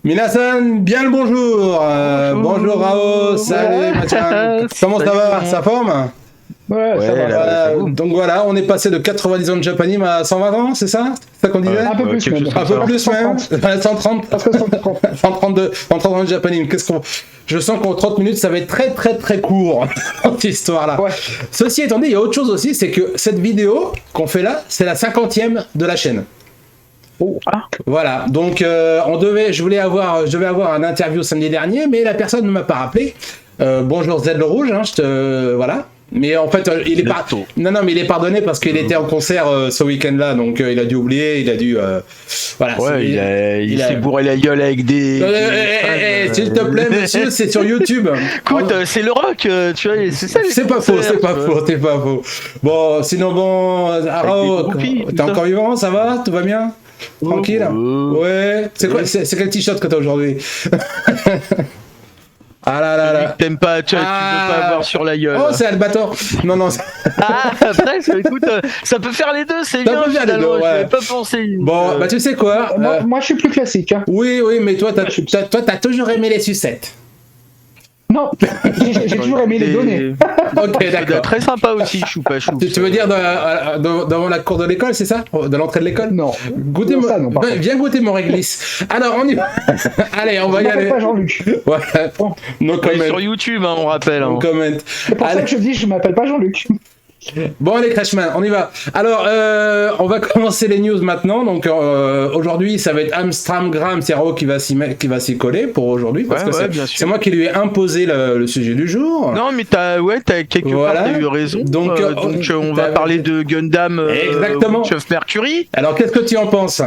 Minasan, bien le bonjour. Bonjour Rao, salut Machin. Comment ça va? Ça forme? Ouais, ça va. Voilà, donc voilà, on est passé de 90 ans de Japanime à 120 ans, c'est ça? C'est ça qu'on disait? Un peu plus même. Un peu plus même. 130. 132 ans de Japanime. Je sens qu'en 30 minutes, ça va être très très très court, cette histoire-là. Ouais. Ceci étant dit, il y a autre chose aussi, c'est que cette vidéo qu'on fait là, c'est la 50e de la chaîne. Oh. Ah. Voilà, donc je devais avoir un interview samedi dernier, mais la personne ne m'a pas rappelé. Bonjour Z le Rouge, hein, voilà. Mais en fait, il est pardonné parce qu'il était en concert ce week-end-là, donc il a dû oublier, il a dû, voilà. Ouais, il s'est bourré la gueule avec des. S'il te plaît, monsieur, c'est sur YouTube. Écoute, c'est le rock, tu vois, c'est ça. C'est pas faux. Bon, sinon Arao, t'es encore vivant, ça va, tout va bien? Tranquille. Ouais. C'est quoi? C'est quel t-shirt que t'as aujourd'hui? Ah là là là. T'aimes pas, tu veux pas avoir sur la gueule. Oh, c'est Albator. Non. Après, écoute, ça peut faire les deux, c'est bien. Peut faire les deux, ouais. J'avais pas pensé. Bon, bah tu sais quoi? Moi, je suis plus classique. Hein. Oui, mais toi, t'as toujours aimé les sucettes. Non, j'ai toujours aimé les données. Ok, d'accord. Très sympa aussi, choupa. Tu veux dire devant la cour de l'école, c'est ça? De l'entrée de l'école? Non. Viens goûter mon réglisse. Alors, on y va. Allez, on va y aller. Pas Jean-Luc. Ouais. No comment. Sur YouTube, hein, on rappelle. No comment. C'est pour ça que je dis, je m'appelle pas Jean-Luc. Bon allez Crashman, on y va. Alors on va commencer les news maintenant. Donc aujourd'hui ça va être Amstramgram, c'est Rao qui va s'y coller pour aujourd'hui parce que c'est moi qui lui ai imposé le sujet du jour. Non mais t'as quelque part t'as eu raison. Donc on va parler de Gundam. Exactement. Chef Mercury. Alors qu'est-ce que tu en penses?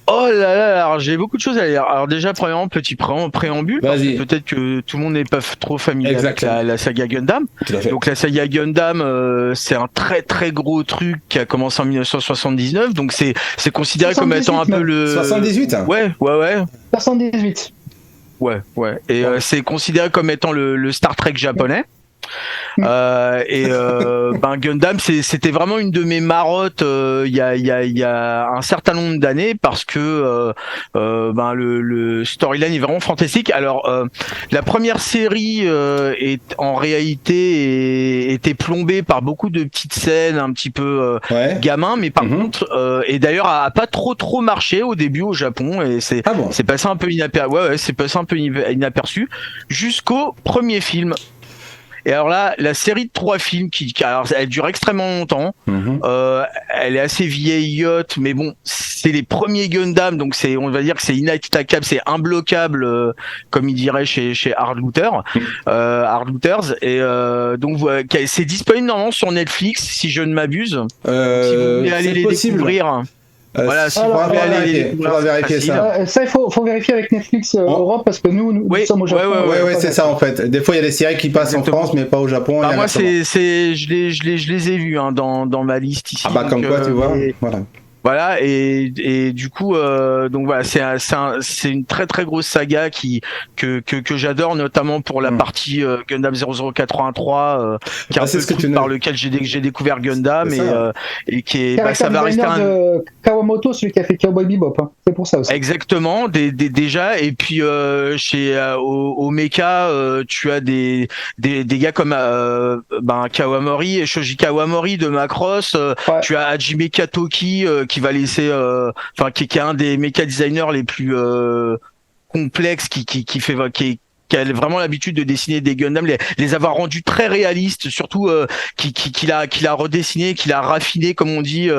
Oh là là, alors j'ai beaucoup de choses à dire. Alors déjà, premièrement, petit préambule, parce que peut-être que tout le monde n'est pas trop familier avec la saga Gundam. Donc la saga Gundam, c'est un très très gros truc qui a commencé en 1979, donc c'est considéré comme étant un peu le... 78 Ouais. 78. Ouais. Et c'est considéré comme étant le Star Trek japonais. Gundam c'était vraiment une de mes marottes il y a un certain nombre d'années parce que le storyline est vraiment fantastique. Alors la première série est en réalité était plombée par beaucoup de petites scènes un petit peu gamin, mais par contre et d'ailleurs a pas trop marché au début au Japon et c'est passé un peu inaperçu jusqu'au premier film. Et alors là, la série de 3 films alors elle dure extrêmement longtemps. Elle est assez vieillotte, mais bon, c'est les premiers Gundam, donc on va dire que c'est inattaquable, c'est imbloquable, comme il dirait chez Hard Looters. Et donc c'est disponible normalement sur Netflix, si je ne m'abuse. Si vous voulez aller les découvrir. Voilà, si on va vérifier ça. Ça, il faut vérifier avec Netflix Europe parce que nous sommes au Japon. Oui, c'est ça en fait. Des fois, il y a des séries qui passent en France, mais pas au Japon. Moi, je les ai vus dans ma liste ici. Ah bah comme quoi, tu vois. Voilà, et du coup, donc voilà, c'est une très très grosse saga que j'adore, notamment pour la partie Gundam 0083, qui est un peu le truc par lequel j'ai découvert Gundam et qui est, ça va rester de Kawamoto, celui qui a fait Cowboy Bebop, hein. C'est pour ça aussi. Exactement, déjà, et puis chez au Mecha, tu as des gars comme Kawamori et Shoji Kawamori de Macross, tu as Hajime Katoki qui va laisser qui est un des méca designers les plus complexes qui a vraiment l'habitude de dessiner des Gundam, les avoir rendus très réalistes, surtout qu'il a redessiné, qu'il a raffiné, comme on dit,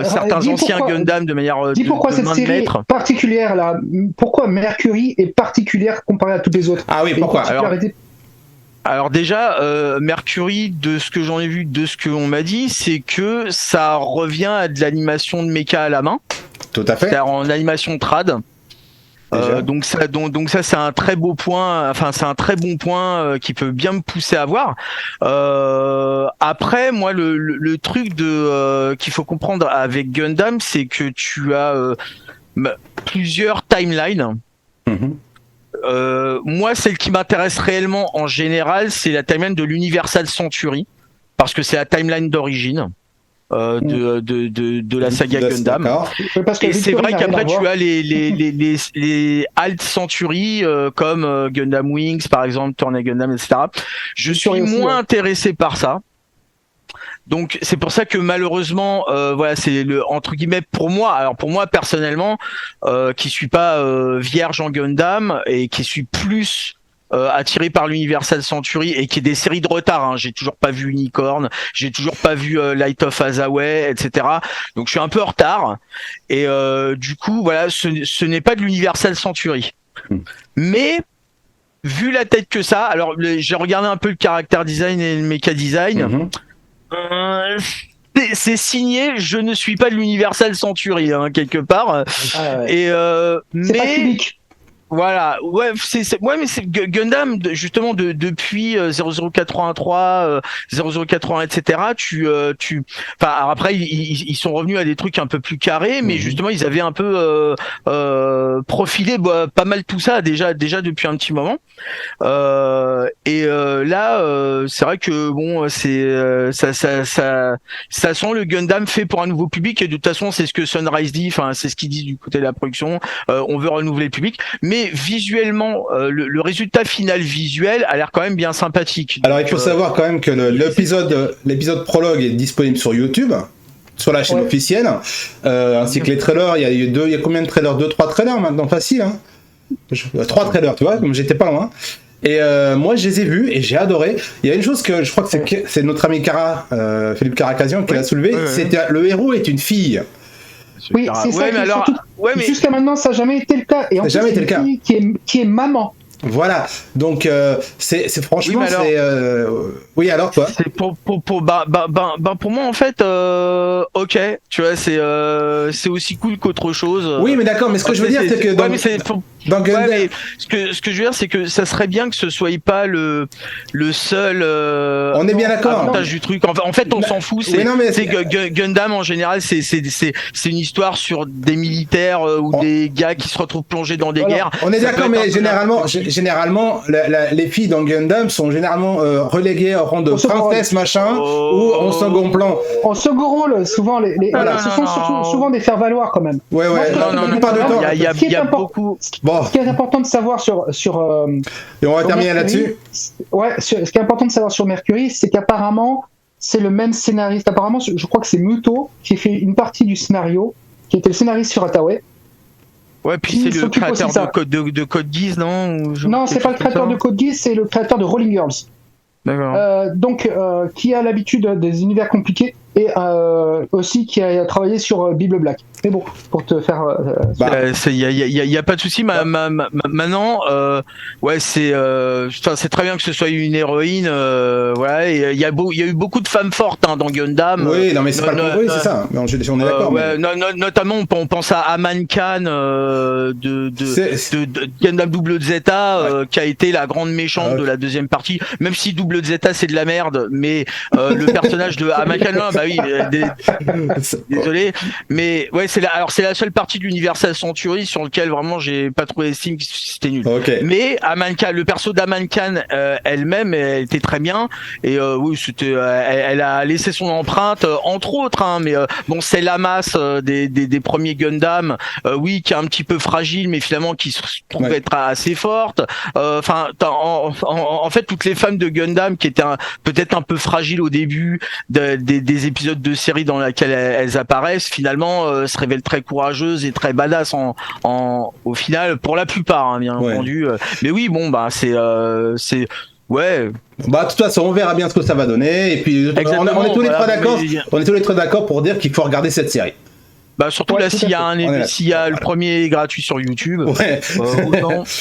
certains anciens Gundam de manière dis pourquoi cette série particulière là, pourquoi Mercury est particulière comparée à toutes les autres? Ah oui, pourquoi? Alors déjà, Mercury, de ce que j'en ai vu, de ce qu'on m'a dit, c'est que ça revient à de l'animation de mecha à la main. Tout à fait. C'est-à-dire en animation trad. Donc ça c'est un très beau point. Enfin c'est un très bon point qui peut bien me pousser à voir. Après moi le truc qu'il faut comprendre avec Gundam, c'est que tu as plusieurs timelines. Moi, celle qui m'intéresse réellement en général, c'est la timeline de l'Universal Century, parce que c'est la timeline d'origine. de la saga Gundam. Et c'est vrai qu'après tu as les Alt Century comme Gundam Wings par exemple, Tournée Gundam, etc. Je suis moins intéressé par ça. Donc c'est pour ça que malheureusement, voilà, c'est le entre guillemets pour moi. Alors pour moi personnellement, qui suis pas vierge en Gundam et qui suis plus attiré par l'Universal Century et qui est des séries de retard. Hein. J'ai toujours pas vu Unicorn, j'ai toujours pas vu Light of Azaway, etc. Donc je suis un peu en retard. Et du coup, voilà, ce n'est pas de l'Universal Century. Mais vu la tête que ça, alors j'ai regardé un peu le character design et le mecha design. C'est signé, je ne suis pas de l'Universal Century hein, quelque part. Et mais pas public. Voilà, ouais, mais c'est Gundam justement depuis 0083, 0080, etc. Enfin après ils sont revenus à des trucs un peu plus carrés, mais justement ils avaient un peu profilé pas mal tout ça déjà depuis un petit moment. Là, c'est vrai que bon, ça sent le Gundam fait pour un nouveau public et de toute façon c'est ce que Sunrise dit, enfin c'est ce qu'ils disent du côté de la production. On veut renouveler le public, mais visuellement, le résultat final visuel a l'air quand même bien sympathique. Alors il faut savoir quand même que l'épisode prologue est disponible sur YouTube, sur la chaîne officielle, ainsi que les trailers. Il y a combien de trailers? 2-3 trailers maintenant, facile. Hein 3 trailers, tu vois, comme j'étais pas loin. Et moi je les ai vus et j'ai adoré. Il y a une chose que je crois que c'est notre ami Philippe Caracasian qui l'a soulevé, c'est que le héros est une fille. Oui, c'est ça. Mais alors, jusqu'à maintenant, ça n'a jamais été le cas. Et en plus, c'est une fille qui est maman. Voilà, donc c'est franchement oui, alors, oui alors quoi. C'est pour moi en fait ok, tu vois c'est aussi cool qu'autre chose. Oui mais d'accord, mais ce que je veux dire c'est que dans mais ce que je veux dire c'est que ça serait bien que ce soit pas le seul on est bien d'accord avantage du truc. En fait on s'en fout, c'est Gundam en général c'est une histoire sur des militaires ou des gars qui se retrouvent plongés dans des guerres. On est d'accord, mais généralement, les filles dans Gundam sont généralement reléguées au rang de princesse machin ou en second plan. En second rôle, souvent ce sont souvent des faire-valoir quand même. Ouais. Non, pas de temps. Il y a beaucoup. Bon. Ce qui est important de savoir sur et on va terminer là-dessus. Ouais, ce qui est important de savoir sur Mercury, c'est qu'apparemment c'est le même scénariste. Apparemment, je crois que c'est Muto qui a fait une partie du scénario, qui était le scénariste sur Attaway. Ouais, puis c'est le créateur de Code Geass, non? Non, c'est pas le créateur de Code Geass, c'est le créateur de Rolling Girls. D'accord. Donc, qui a l'habitude des univers compliqués et aussi qui a travaillé sur Bible Black. Mais bon, pour te faire. Il y a pas de souci. Maintenant, ouais, c'est très bien que ce soit une héroïne. Voilà, et il y a eu beaucoup de femmes fortes hein, dans Gundam. Oui, non, mais c'est pas le oui, c'est ça. On est d'accord. Ouais, notamment, on pense à Aman Khan de Gundam Double Zeta, qui a été la grande méchante de la deuxième partie. Même si Double Zeta c'est de la merde, mais le personnage de Aman Khan, bah oui, désolé, mais ouais. C'est la seule partie de l'Universal Century sur lequel vraiment j'ai pas trouvé estime que c'était nul. Okay. Mais Amanka, le perso d'Aman Khan elle-même, elle était très bien et oui, c'était, elle a laissé son empreinte entre autres. Hein, mais bon, c'est la masse des premiers Gundam, oui, qui est un petit peu fragile, mais finalement qui se trouve être assez forte. Enfin, en fait, toutes les femmes de Gundam qui étaient peut-être un peu fragiles au début des épisodes de série dans lesquels elles apparaissent, finalement se révèlent très courageuses et très badass au final, pour la plupart, hein, bien entendu. Mais oui, bon, bah c'est ouais. Bah de toute façon, on verra bien ce que ça va donner. Et puis on est tous les trois d'accord. On est tous les trois d'accord pour dire qu'il faut regarder cette série. Bah surtout là, s'il y a le premier gratuit sur YouTube. Ouais.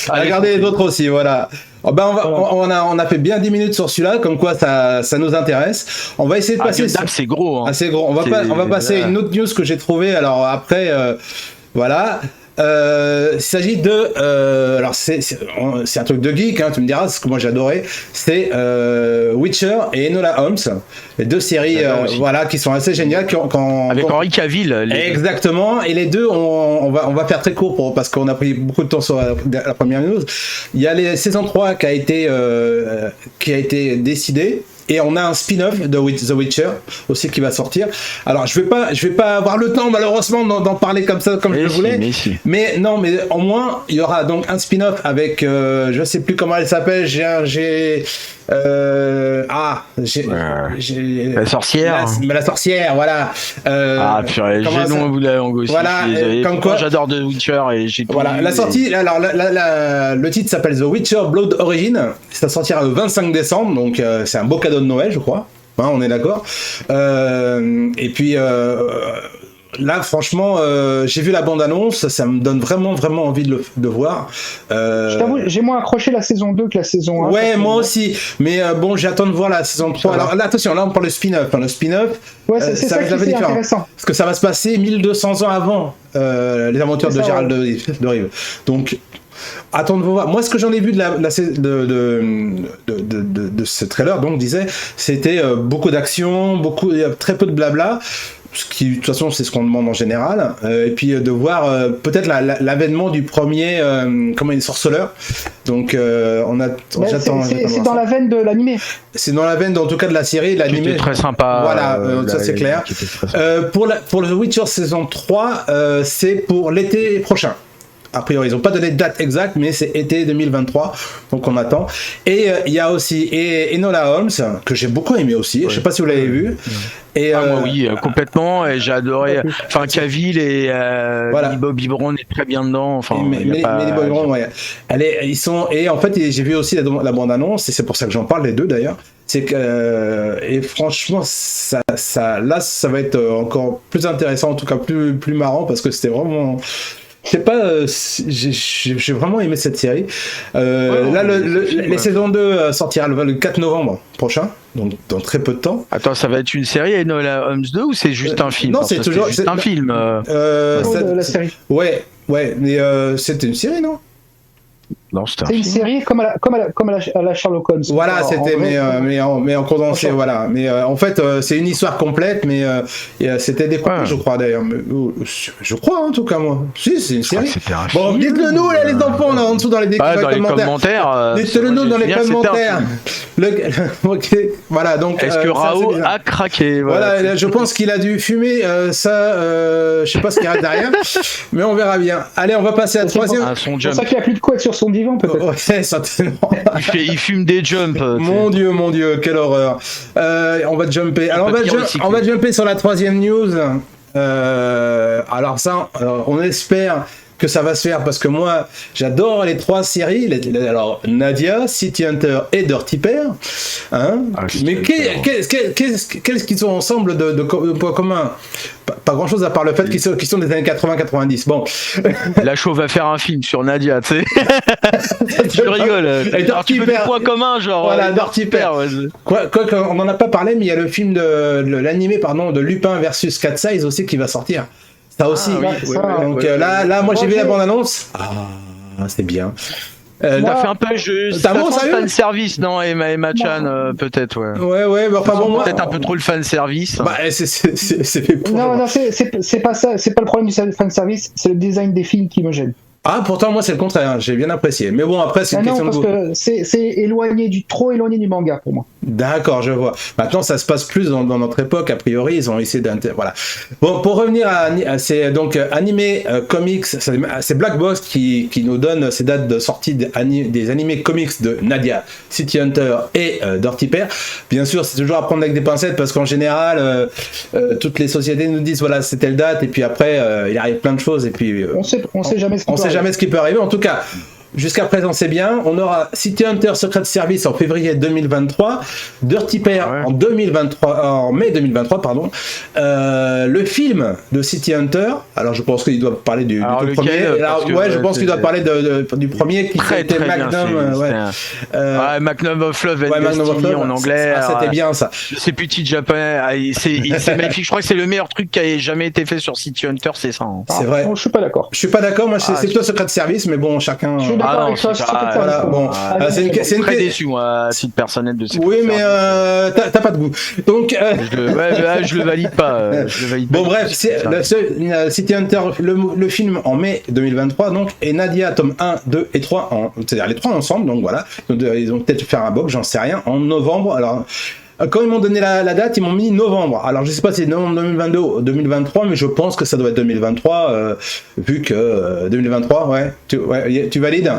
Regardez les autres aussi, voilà. Ben on a fait bien 10 minutes sur celui-là, comme quoi ça nous intéresse. On va essayer de passer. C'est gros. Hein. C'est gros. On va passer à une autre news que j'ai trouvée. Alors après, voilà. Il s'agit de alors c'est un truc de geek hein, tu me diras, ce que moi j'adorais, c'est Witcher et Enola Holmes, les deux séries voilà qui sont assez géniales avec Henry Cavill exactement, et les deux on va faire très court parce qu'on a pris beaucoup de temps sur la première news. Il y a les saison 3 qui a été décidée. Et on a un spin-off de The Witcher aussi qui va sortir. Alors je vais pas avoir le temps malheureusement d'en parler comme ça comme je le voulais. Mais au moins il y aura donc un spin-off avec je sais plus comment elle s'appelle. La sorcière. La sorcière, voilà. Purée, j'ai non vous l'avez aussi. Voilà, comme quoi j'adore The Witcher et j'ai tout. Voilà, la sortie. Alors le titre s'appelle The Witcher Blood Origin. Ça sortira le 25 décembre, donc c'est un beau cadeau de Noël, je crois. Hein, on est d'accord. Et puis là, franchement, j'ai vu la bande-annonce, ça me donne vraiment envie de voir. Je t'avoue, j'ai moins accroché la saison 2 que la saison 1. Ouais, moi aussi. Mais bon, j'attends de voir la saison 3. Alors là, attention, là, on parle de spin-off. Le spin-off, ouais, c'est ça qui est intéressant. Parce que ça va se passer 1200 ans avant les aventures de Gérald de Rive. Donc, attends de voir. Moi, ce que j'en ai vu de ce trailer, donc, c'était beaucoup d'action, très peu de blabla. Ce qui, de toute façon, c'est ce qu'on demande en général. Et puis de voir peut-être l'avènement du premier sorceleur. Donc, j'attends. C'est dans la veine de l'animé. C'est dans la veine, en tout cas, de la série. L'animé. C'était très sympa. Voilà, ça c'est clair. Pour The Witcher saison 3, c'est pour l'été prochain. A priori, ils n'ont pas donné de date exacte, mais c'est été 2023, donc on attend. Et il y a aussi Enola Holmes, que j'ai beaucoup aimé aussi. Je ne sais pas si vous l'avez vu. Et, moi, oui, complètement. Et j'ai adoré. Enfin, Cavill et Bobby Brown est très bien dedans. Enfin, mais Bobby Brown, ouais. Ils sont. Et en fait, j'ai vu aussi la bande-annonce, et c'est pour ça que j'en parle, les deux d'ailleurs. C'est que et franchement, ça va être encore plus intéressant, en tout cas plus marrant, parce que c'était vraiment. Je sais pas, j'ai vraiment aimé cette série. Les saisons 2 sortira le 4 novembre prochain, donc dans très peu de temps. Attends, ça va être une série Enola Holmes 2 ou c'est juste un film? Non, c'est toujours juste un film. La série. Ouais, mais c'était une série, non? Non, c'est une série comme à la Sherlock Holmes. Voilà, c'était mais en condensé, voilà. Mais en fait, c'est une histoire complète, mais c'était des coupes, je crois d'ailleurs. Je crois en tout cas moi. Si, c'est une série. Bon, dites-le nous là, les enfants là en dessous dans les commentaires. Dites-le nous dans les commentaires. Voilà, donc. Est-ce que Rao a craqué? Voilà, je pense qu'il a dû fumer ça. Je sais pas ce qu'il y a derrière, mais on verra bien. Allez, on va passer à la troisième. C'est pour ça qu'il n'y a plus de couette sur son divan peut-être. Ouais, certainement. Il fume des jumps. Mon Dieu, quelle horreur. On va jumper. Alors on va jumper sur la troisième news. Alors ça, on espère que ça va se faire parce que moi j'adore les trois séries, alors Nadia, City Hunter et Dirty Pair, hein. Mais qu'est-ce qu'ils ont ensemble de points communs? Pas grand chose à part le fait qu'ils sont des années 80-90. Bon. La show va faire un film sur Nadia, tu sais. Tu rigoles. Tu veux des points communs, genre. Voilà, Dirty Pair. On n'en a pas parlé, mais il y a le film l'animé de Lupin versus Cat Size aussi qui va sortir. Ça aussi. Donc là, moi j'ai vu la bande-annonce. C'est bien. T'as fait un peu fan service, non, Emma Chan, peut-être, ouais. Ouais, mais enfin bon, moi. Peut-être un peu trop le fan service. Bah, c'est fait pour. Non, c'est pas ça, c'est pas le problème du fan service, c'est le design des films qui me gêne. Ah, pourtant, moi, c'est le contraire, j'ai bien apprécié. Mais bon, après, c'est une question de goût. Non, parce que c'est trop éloigné du manga pour moi. D'accord, je vois. Maintenant, ça se passe plus dans notre époque, a priori, ils ont essayé voilà. Bon, pour revenir c'est donc animé comics, c'est Black Box qui nous donne ces dates de sortie des animés comics de Nadia, City Hunter et Dirty Pair. Bien sûr, c'est toujours à prendre avec des pincettes parce qu'en général, toutes les sociétés nous disent voilà, c'est telle date, et puis après, il arrive plein de choses, et puis. On sait jamais ce qui peut arriver. En tout cas, jusqu'à présent, c'est bien. On aura City Hunter Secret Service en février 2023, Dirty Pair en mai 2023, pardon. Le film de City Hunter. Alors, je pense qu'il doit parler du premier. Je pense qu'il doit parler du premier qui était Magnum. Magnum of Love and Destiny en anglais. C'était bien ça. C'est petit japonais. C'est magnifique. Je crois que c'est le meilleur truc qui a jamais été fait sur City Hunter, c'est ça. C'est vrai. Je suis pas d'accord. Moi, c'est plutôt Secret Service, mais bon, chacun. C'est une très déçu, moi, à titre personnel de ces. Oui, mais t'as pas de goût. Donc. Je le valide pas. Bon, bref, City Hunter, le film en mai 2023, donc, et Nadia, tome 1, 2 et 3, c'est-à-dire les trois ensemble, donc voilà. Ils ont peut-être faire un box, j'en sais rien, en novembre. Alors. quand ils m'ont donné la date, ils m'ont mis novembre. Alors je sais pas si c'est novembre 2022 ou 2023, mais je pense que ça doit être 2023, vu que 2023, ouais, tu valides.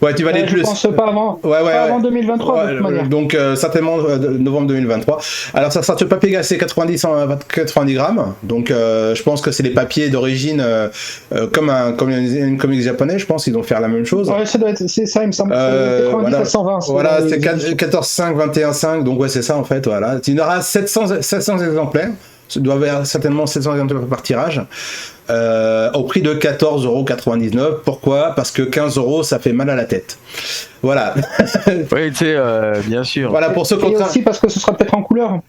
Ouais, tu valides plus. Je pense pas avant. Pas avant 2023 de toute manière. Donc certainement novembre 2023. Alors ça sort sur papier glacé 90 grammes. Donc je pense que c'est les papiers d'origine comme une comics japonais. Je pense qu'ils vont faire la même chose. Ouais, ça doit être, c'est ça, il me semble. 90 à 120. Voilà, c'est 14,5, 21,5. Donc ouais, c'est ça en fait. Voilà, il y en aura 700 exemplaires. Il doit y avoir certainement 700 exemplaires par tirage. Au prix de 14,99 €. Pourquoi ? Parce que 15 €, ça fait mal à la tête. Voilà. Oui, tu sais, bien sûr. Voilà, pour ceux et aussi parce que ce sera peut-être en couleur.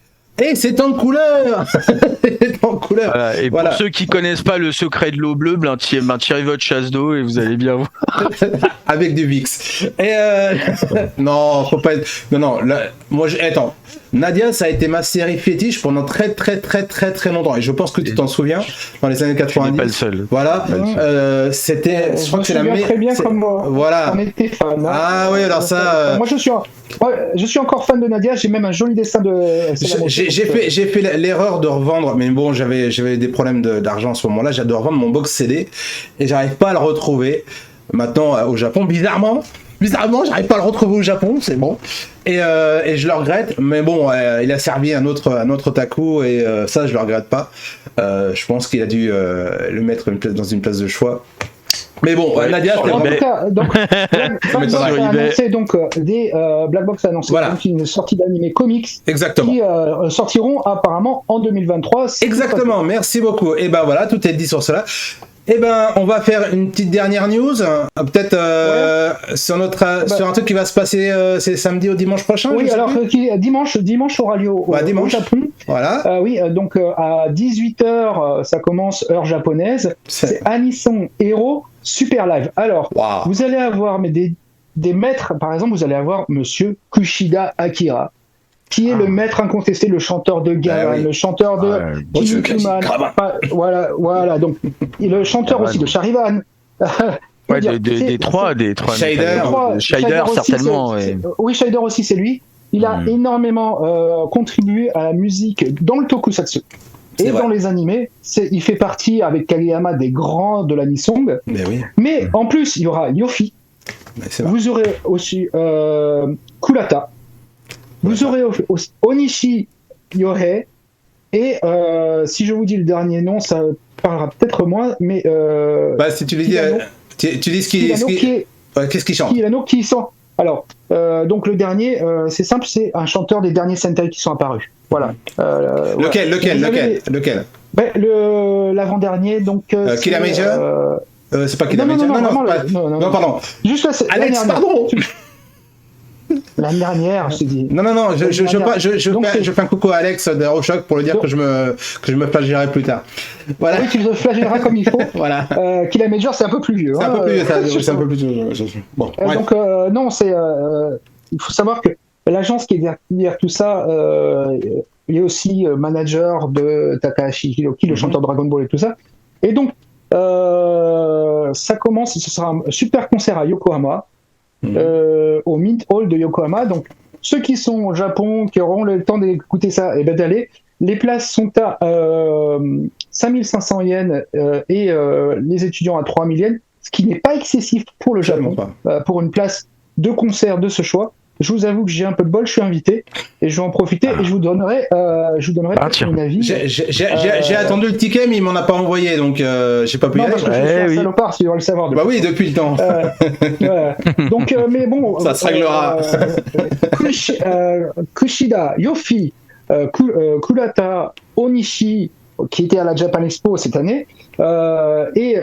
Et c'est en couleur. C'est en couleur. Voilà. Et pour ceux qui connaissent pas le secret de l'eau bleue, tirez votre chasse d'eau et vous allez bien voir. Avec du Vicks. Et non, faut pas être... Non, là, moi, attends. Nadia, ça a été ma série fétiche pendant très longtemps. Et je pense que tu t'en souviens, dans les années 90. Tu n'es pas le seul. Voilà. C'était, je crois que c'est la meilleure. Très bien comme moi. Voilà. On était fan. Hein. Ah oui, alors ça. Moi, je suis encore fan de Nadia. J'ai même un joli dessin de. J'ai fait l'erreur de revendre, mais bon, j'avais des problèmes d'argent à ce moment-là. J'ai dû revendre mon box CD et j'arrive pas à le retrouver. Maintenant, au Japon, bizarrement, j'arrive pas à le retrouver au Japon, c'est bon. Et je le regrette, mais bon, il a servi un autre otaku et ça, je le regrette pas. Je pense qu'il a dû le mettre dans une place de choix. Mais bon, Nadia, en tout cas, donc, Black Box a annoncé donc une sortie d'animé comics. Exactement. Qui sortiront apparemment en 2023. Exactement, merci beaucoup. Et ben voilà, tout est dit sur cela. Eh ben, on va faire une petite dernière news, peut-être sur un truc qui va se passer, c'est samedi au dimanche prochain. Oui, alors dimanche aura lieu au Japon. Voilà. Oui, donc à 18h, ça commence heure japonaise. C'est Anisong Hero Super Live. Alors, vous allez avoir des maîtres, par exemple, vous allez avoir Monsieur Kushida Akira, qui est le maître incontesté, le chanteur de Galan, le chanteur de Kinnikuman, voilà, donc le chanteur aussi de Charivan. Des trois. Shader certainement. Oui, Shader aussi, c'est lui. Il a énormément contribué à la musique dans le tokusatsu. Et dans les animés, il fait partie avec Kageyama des grands de l'anisong. Mais en plus, il y aura Yofi. Vous aurez aussi Kurata. Vous aurez Onishi Yohei. Et si je vous dis le dernier nom, ça parlera peut-être moins. Mais si tu lui dis, tu dis qu'est-ce qu'il chante. Kilano qui sont. Alors, donc le dernier, c'est simple, c'est un chanteur des derniers Sentai qui sont apparus. Voilà. Lequel l'avant-dernier, donc. Killa Major c'est pas Killa Major. Non, pardon. Juste Alex, pardon. L'année dernière, je te dis. Non, je fais un coucou à Alex d'Aerochoc pour lui dire que je me flagellerai plus tard. Voilà. Oui, tu le flagelleras comme il faut. Voilà. Killa Major, c'est un peu plus vieux. C'est un peu plus vieux, c'est un peu plus vieux. Bon, donc, non, c'est. Il faut savoir que l'agence qui est derrière tout ça, il est aussi manager de Takahashi Hiroki, le chanteur de Dragon Ball et tout ça. Et donc, ça commence, ce sera un super concert à Yokohama. Au Mint Hall de Yokohama. Donc, ceux qui sont au Japon, qui auront le temps d'écouter ça, et d'aller. Les places sont à 5500 yens et les étudiants à 3000 yens, ce qui n'est pas excessif pour le Japon, pour une place de concert de ce choix. Je vous avoue que j'ai un peu de bol, je suis invité et je vais en profiter et je vous donnerai mon avis. J'ai attendu le ticket, mais il m'en a pas envoyé, donc j'ai pas pu y aller. Parce que je suis un salopard, tu dois le savoir. Bah oui, depuis le temps. Donc, mais bon. Ça se réglera. Kushida, Yofi, Kurata, Onishi, qui était à la Japan Expo cette année, et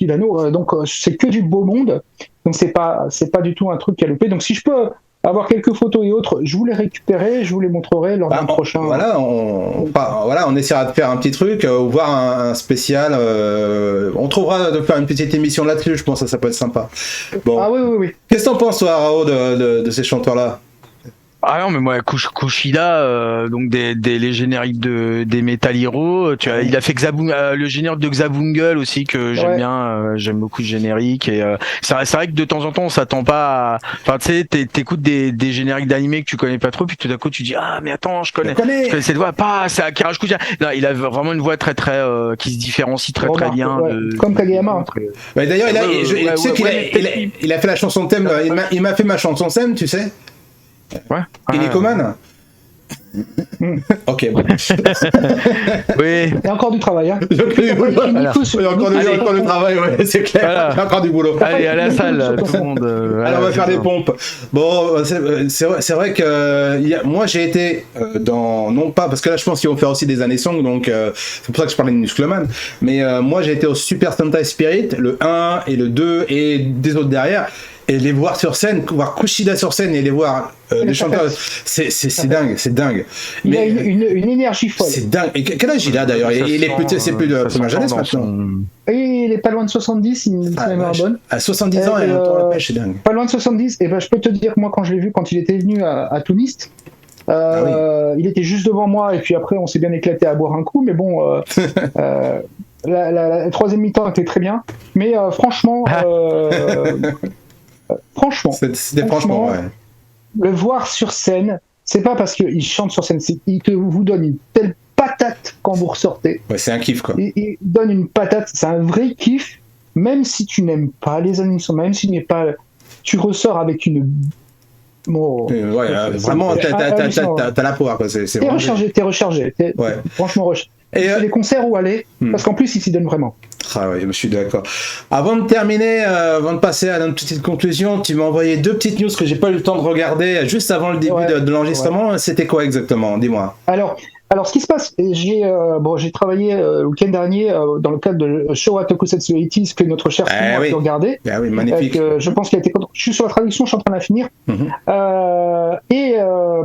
Hirano, donc c'est que du beau monde. Donc c'est pas du tout un truc qui a loupé. Donc si je peux avoir quelques photos et autres, je vous les récupérerai, je vous les montrerai lors d'un prochain. On essaiera de faire un petit truc, ou voir un spécial. On trouvera de faire une petite émission là-dessus, je pense que ça peut être sympa. Bon. Ah oui. Qu'est-ce que t'en penses, toi, Rao, de ces chanteurs-là? Ah non, mais moi, Kushida, donc les génériques des Metal Hero, il a fait le générique de Xabungle aussi que j'aime bien, j'aime beaucoup le générique et c'est vrai que de temps en temps on s'attend pas à, enfin tu sais, t'écoutes des génériques d'animé que tu connais pas trop puis tout d'un coup tu dis ah mais attends je connais cette voix, pas c'est Akira Kushida. Non, il a vraiment une voix très qui se différencie très bien comme Kageyama. D'ailleurs tu sais qu'il a fait la chanson thème, il m'a fait ma chanson thème, tu sais. Ouais. Il est commande. Ok. Bon. Oui. Il y a encore du travail. Hein. Il y a encore du travail, ouais, c'est clair. Voilà. Il y a encore du boulot. Allez, à la salle, tout le monde. Alors, on va faire des pompes. Bon, c'est vrai que moi, j'ai été non pas, parce que là, je pense qu'ils vont faire aussi des années song, donc c'est pour ça que je parlais de Muscleman. Mais moi, j'ai été au Super Sentai Spirit, le 1 et le 2 et des autres derrière. Et les voir sur scène, voir Kushida sur scène et les voir les chanteurs, c'est dingue, c'est dingue. Il a une énergie folle. C'est dingue. Et quel âge il a d'ailleurs? C'est plus de première jeunesse maintenant. Et il est pas loin de 70, il me semble bonne. À 70 ans, il a encore la pêche, c'est dingue. Pas loin de 70, et ben je peux te dire, moi quand je l'ai vu, quand il était venu à Tunis, il était juste devant moi, et puis après on s'est bien éclaté à boire un coup, mais bon, la troisième mi-temps était très bien, mais franchement. C'était franchement, ouais. Le voir sur scène, c'est pas parce qu'il chante sur scène, il vous donne une telle patate quand vous ressortez. Ouais, c'est un kiff, quoi. Il donne une patate, c'est un vrai kiff, même si tu n'aimes pas les animations, même si tu n'es pas. Tu ressors avec une. Bon, vraiment, t'as la poire, quoi. T'es rechargé. Franchement rechargé. Et les concerts où aller, parce qu'en plus, ils s'y donnent vraiment. Ah oui, je suis d'accord. Avant de terminer, avant de passer à notre petite conclusion, tu m'as envoyé 2 petites news que j'ai pas eu le temps de regarder juste avant le début de l'enregistrement. Ouais. C'était quoi exactement? Dis-moi. Alors, ce qui se passe, j'ai travaillé le week-end dernier dans le cadre de Showa Tokusatsu 80s que notre cher Simon a pu regarder. Ah oui, magnifique. Je pense qu'il a été content. Je suis sur la traduction, je suis en train de la finir.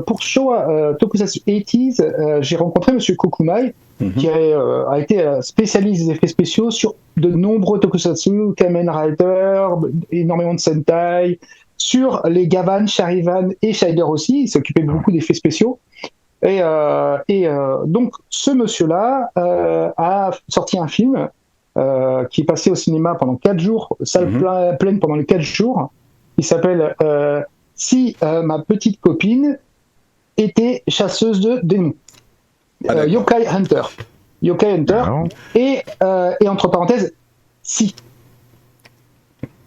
Pour Showa Tokusatsu 80s, j'ai rencontré Monsieur Kokumai, qui a été spécialiste des effets spéciaux sur de nombreux tokusatsu, Kamen Rider, énormément de Sentai, sur les Gavan, Charivan et Shider aussi. Il s'occupait beaucoup d'effets spéciaux. Et donc, ce monsieur-là a sorti un film qui est passé au cinéma pendant 4 jours, salle pleine pendant les 4 jours, qui s'appelle Si ma petite copine était chasseuse de démons. Yokai Hunter. Et entre parenthèses, si.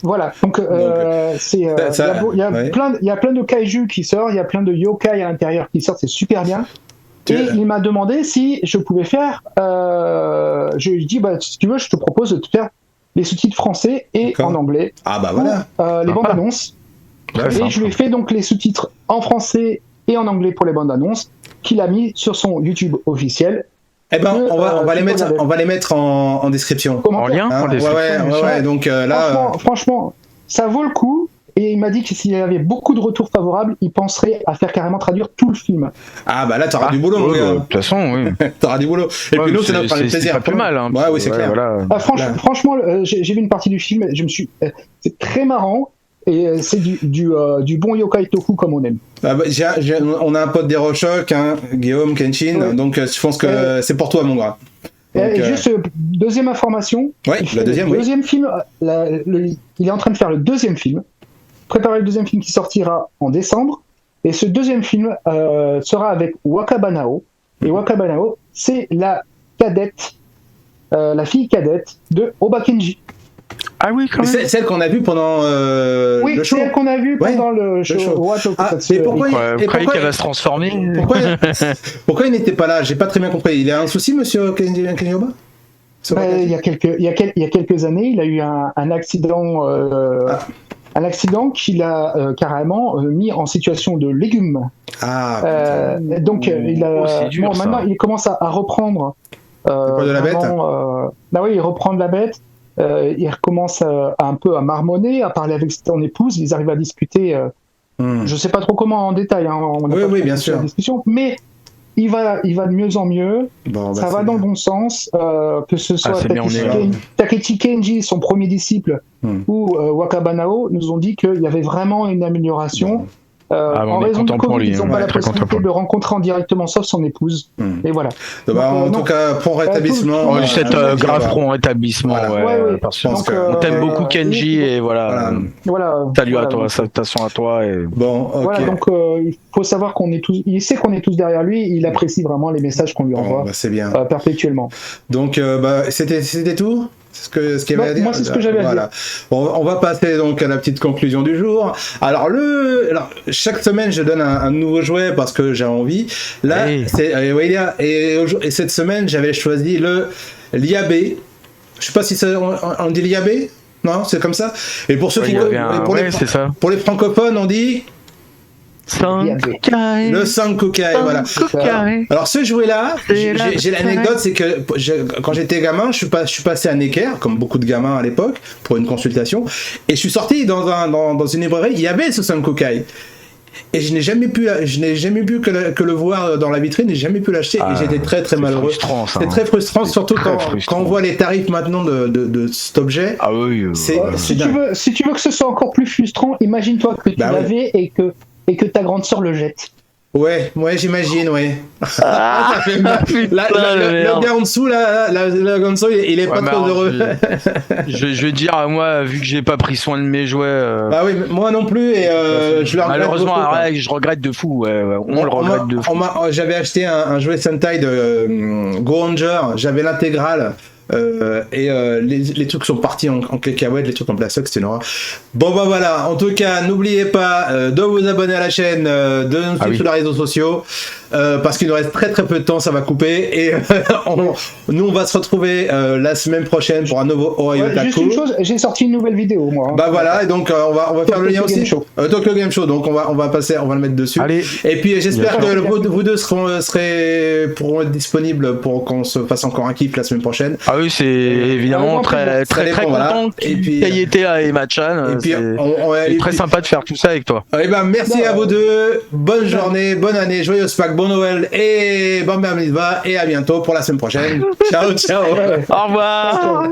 Voilà, donc il y a plein de kaiju qui sortent, il y a plein de yokai à l'intérieur qui sortent, c'est super bien. Et il m'a demandé si je pouvais faire. Je lui ai dit, si tu veux, je te propose de te faire les sous-titres français et en anglais. Ah bah voilà. Les bandes annonces. Et je lui ai fait donc les sous-titres en français et en anglais pour les bandes annonces qu'il a mis sur son YouTube officiel. Eh ben, on va les mettre en description. En lien, en description. Ouais. Donc là, franchement, ça vaut le coup. Et il m'a dit que s'il y avait beaucoup de retours favorables, il penserait à faire carrément traduire tout le film. Ah bah là, t'auras du boulot, mon gars. De toute façon, oui. T'auras du boulot. Et puis nous, ça nous fera plaisir. C'est pas plus mal. Hein, ouais, oui, c'est clair. Voilà. Franchement, j'ai vu une partie du film. C'est très marrant. Et c'est du bon yokai toku comme on aime. On a un pote d'Hérochoc, Guillaume Kenshin, donc je pense que c'est pour toi, mon gars. Donc, et juste deuxième information. Le deuxième film. Il est en train de faire le deuxième film. Préparer le deuxième film qui sortira en décembre. Et ce deuxième film sera avec Wakabanao. Et Wakabanao, c'est la cadette, la fille cadette de Oba Kenji. Ah oui, quand même. C'est celle qu'on a vue pendant le show. Oui, celle qu'on a vue pendant le show. Mais pourquoi qu'elle va se transformer? Pourquoi il n'était pas là? J'ai pas très bien compris. Il a un souci, monsieur Kenji Oba? Il y a quelques années, il a eu un accident. Un accident qui l'a carrément mis en situation de légume. Donc maintenant il commence à reprendre. De la bête. Il reprend de la bête. Il recommence un peu à marmonner, à parler avec son épouse. Ils arrivent à discuter. Je sais pas trop comment en détail. Oui, bien sûr. Discussion, mais il va de mieux en mieux. Ça va dans le bon sens. Que ce soit Takechi Kenji, son premier disciple, ou Wakabanao, nous ont dit qu'il y avait vraiment une amélioration. En raison du Covid, ils n'ont pas la possibilité de rencontrer en directement, sauf son épouse. Et voilà. En tout cas, prompt rétablissement. Grave prompt rétablissement. On t'aime beaucoup, Kenji, et voilà. Salut à toi, salutations à toi. Bon, ok. Voilà, donc il faut savoir qu'on est tous. Il sait qu'on est tous derrière lui. Il apprécie vraiment les messages qu'on lui envoie. C'est bien. Perpétuellement. Donc, c'était tout. Ce qu'il y avait à dire. Moi, c'est ce que j'avais à dire. Bon, on va passer donc à la petite conclusion du jour. Alors, chaque semaine, je donne un nouveau jouet parce que j'ai envie. Là, et cette semaine, j'avais choisi l'IAB. Je sais pas si on dit l'IAB. Non, c'est comme ça. Et pour ceux pour les francophones, on dit le Sankukai, voilà. Alors ce jouet-là, j'ai l'anecdote, c'est que quand j'étais gamin, je suis passé à Necker, comme beaucoup de gamins à l'époque, pour une consultation, et je suis sorti dans une librairie, il y avait ce Sankukai. Et je n'ai jamais pu que le voir dans la vitrine, j'ai jamais pu l'acheter, et j'étais très très malheureux. C'est très frustrant, surtout quand on voit les tarifs maintenant de cet objet. Ah oui. Si tu veux que ce soit encore plus frustrant, imagine-toi que tu l'avais et que ta grande sœur le jette. Ouais, j'imagine, ouais. Ça fait mal. Le gars en dessous, le Gonzo, il est pas trop heureux. Je vais dire, moi, vu que j'ai pas pris soin de mes jouets. Bah oui, moi non plus, et je le regrette. Malheureusement, je regrette de fou. On le regrette de fou. J'avais acheté un jouet Sentai de Go Ranger, j'avais l'intégrale. Les trucs sont partis en cacahuètes, les trucs en plastique, c'était une horreur. Bon bah voilà, en tout cas n'oubliez pas de vous abonner à la chaîne, de nous suivre sur les réseaux sociaux, parce qu'il nous reste très très peu de temps, ça va couper, et nous on va se retrouver la semaine prochaine pour un nouveau Ohio Taku. Juste une chose, j'ai sorti une nouvelle vidéo moi. Bah voilà, et donc on va faire le lien aussi. Tokyo Game Show, donc on va le mettre dessus. Allez. Et puis j'espère que vous deux pourront être disponibles pour qu'on se fasse encore un kiff la semaine prochaine. Ah oui, c'est évidemment très content que tu été à Emma-chan. C'est très sympa de faire tout ça avec toi. Et ben merci à vous deux, bonne journée, bonne année, joyeuse Pâques, bon Noël et bon Bar Mitzvah, et à bientôt pour la semaine prochaine. Ciao. Au revoir.